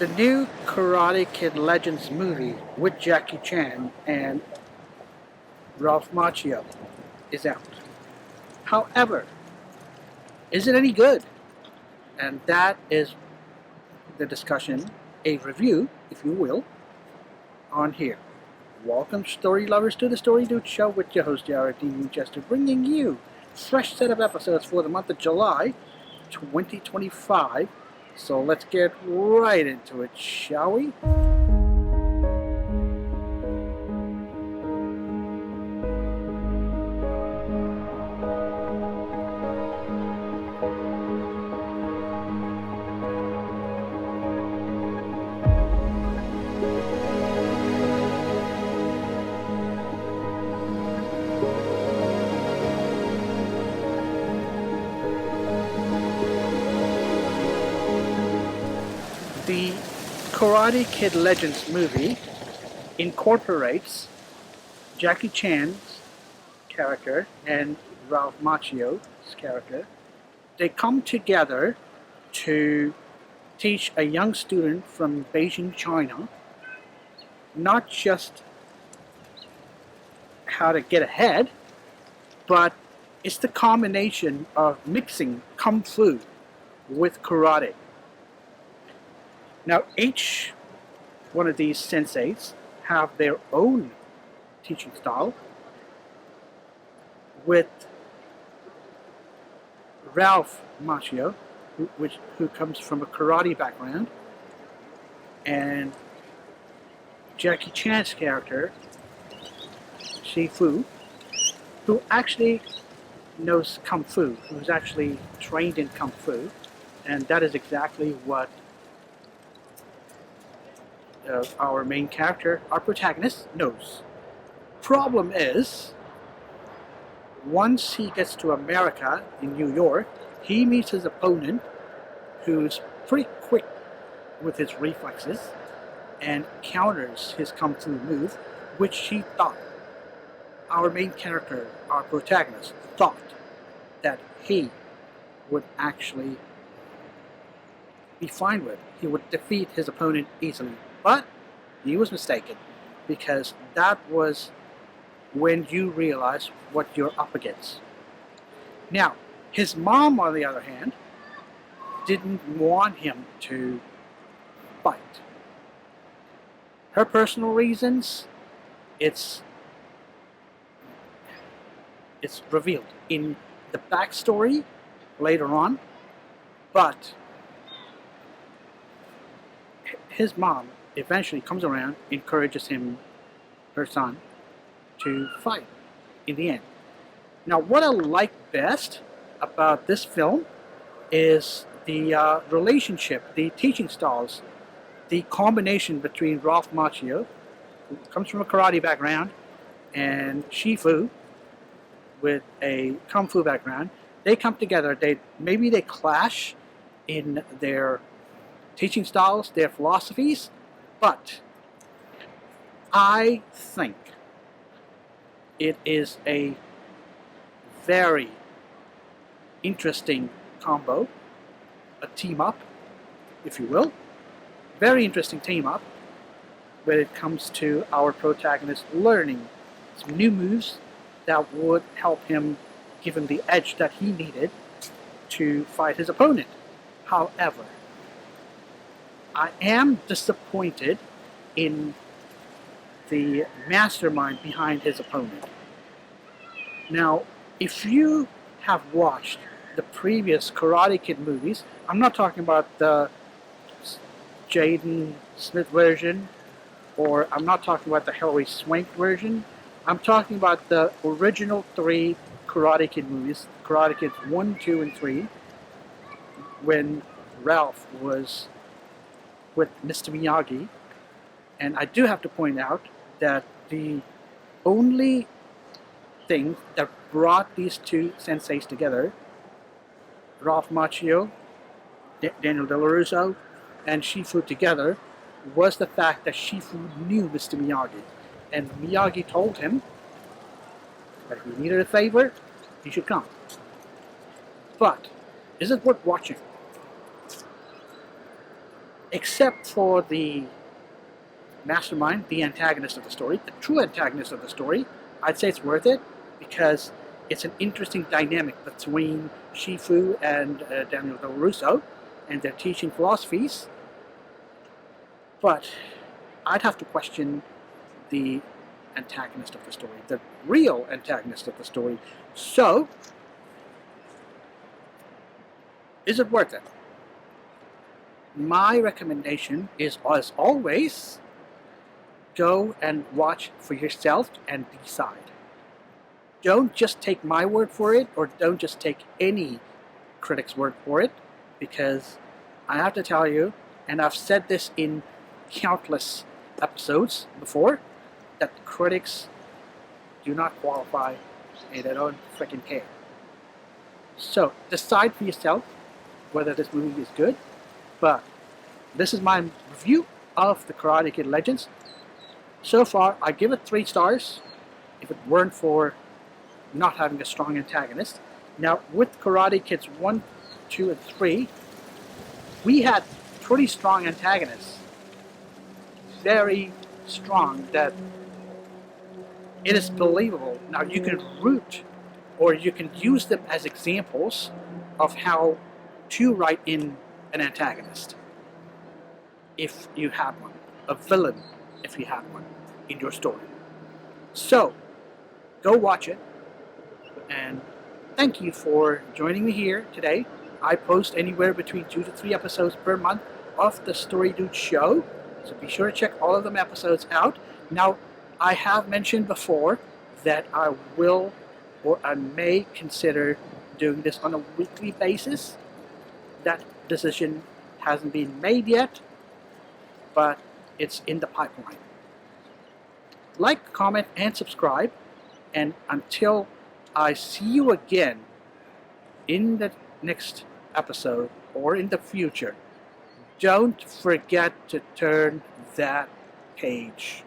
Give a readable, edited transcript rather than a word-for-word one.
The new Karate Kid Legends movie with Jackie Chan and Ralph Macchio is out. However, is it any good? And that is the discussion, a review, if you will, on here. Welcome, story lovers, to the Story Dude Show with your host, Jared D. Winchester, bringing you a fresh set of episodes for the month of July 2025. So let's get right into it, shall we? The Karate Kid Legends movie incorporates Jackie Chan's character and Ralph Macchio's character. They come together to teach a young student from Beijing, China, not just how to get ahead, but it's the combination of mixing Kung Fu with karate. Now, each one of these senseis have their own teaching style, with Ralph Macchio, who comes from a karate background, and Jackie Chan's character, Shifu, who actually knows Kung Fu, who's actually trained in Kung Fu, and that is exactly what our main character, our protagonist, knows. Problem is, once he gets to America, in New York, he meets his opponent, who's pretty quick with his reflexes, and counters his Kung Fu move, which he thought, our main character, our protagonist, thought that he would actually be fine with. He would defeat his opponent easily. But he was mistaken, because that was when you realize what you're up against. Now, his mom, on the other hand, didn't want him to fight. Her personal reasons, it's revealed in the backstory later on, but his mom eventually comes around, encourages her son, to fight in the end. Now, what I like best about this film is the relationship, the teaching styles, the combination between Ralph Macchio, who comes from a karate background, and Shifu, with a Kung Fu background. They come together. Maybe they clash in their teaching styles, their philosophies, but I think it is a very interesting combo, a team up, if you will. Very interesting team up when it comes to our protagonist learning some new moves that would help him, give him the edge that he needed to fight his opponent. However, I am disappointed in the mastermind behind his opponent. Now, if you have watched the previous Karate Kid movies, I'm not talking about the Jaden Smith version, or I'm not talking about the Hilary Swank version. I'm talking about the original 3 Karate Kid movies, Karate Kids 1, 2, and 3, when Ralph was with Mr. Miyagi. And I do have to point out that the only thing that brought these two senseis together, Ralph Macchio, Daniel Del Russo, and Shifu together, was the fact that Shifu knew Mr. Miyagi. And Miyagi told him that if he needed a favor, he should come. But is it worth watching? except for the mastermind, the antagonist of the story, the true antagonist of the story, I'd say it's worth it because it's an interesting dynamic between Shifu and Daniel Del Russo and their teaching philosophies. But I'd have to question the antagonist of the story, the real antagonist of the story. So, is it worth it? My recommendation is, as always, go and watch for yourself and decide. Don't just take my word for it, or don't just take any critic's word for it, because I have to tell you, and I've said this in countless episodes before, that critics do not qualify and they don't freaking care. So decide for yourself whether this movie is good, but this is my review of the Karate Kid Legends. So far, I give it 3 stars if it weren't for not having a strong antagonist. Now, with Karate Kids 1, 2, and 3, we had pretty strong antagonists. Very strong, that it is believable. Now, you can root or you can use them as examples of how to write in an antagonist if you have one, a villain if you have one in your story. So, go watch it, and thank you for joining me here today. I post anywhere between 2 to 3 episodes per month of the Story Dude Show, so be sure to check all of them episodes out. Now, I have mentioned before that I will or I may consider doing this on a weekly basis. That decision hasn't been made yet, but it's in the pipeline. Like, comment, and subscribe, and until I see you again in the next episode or in the future, don't forget to turn that page.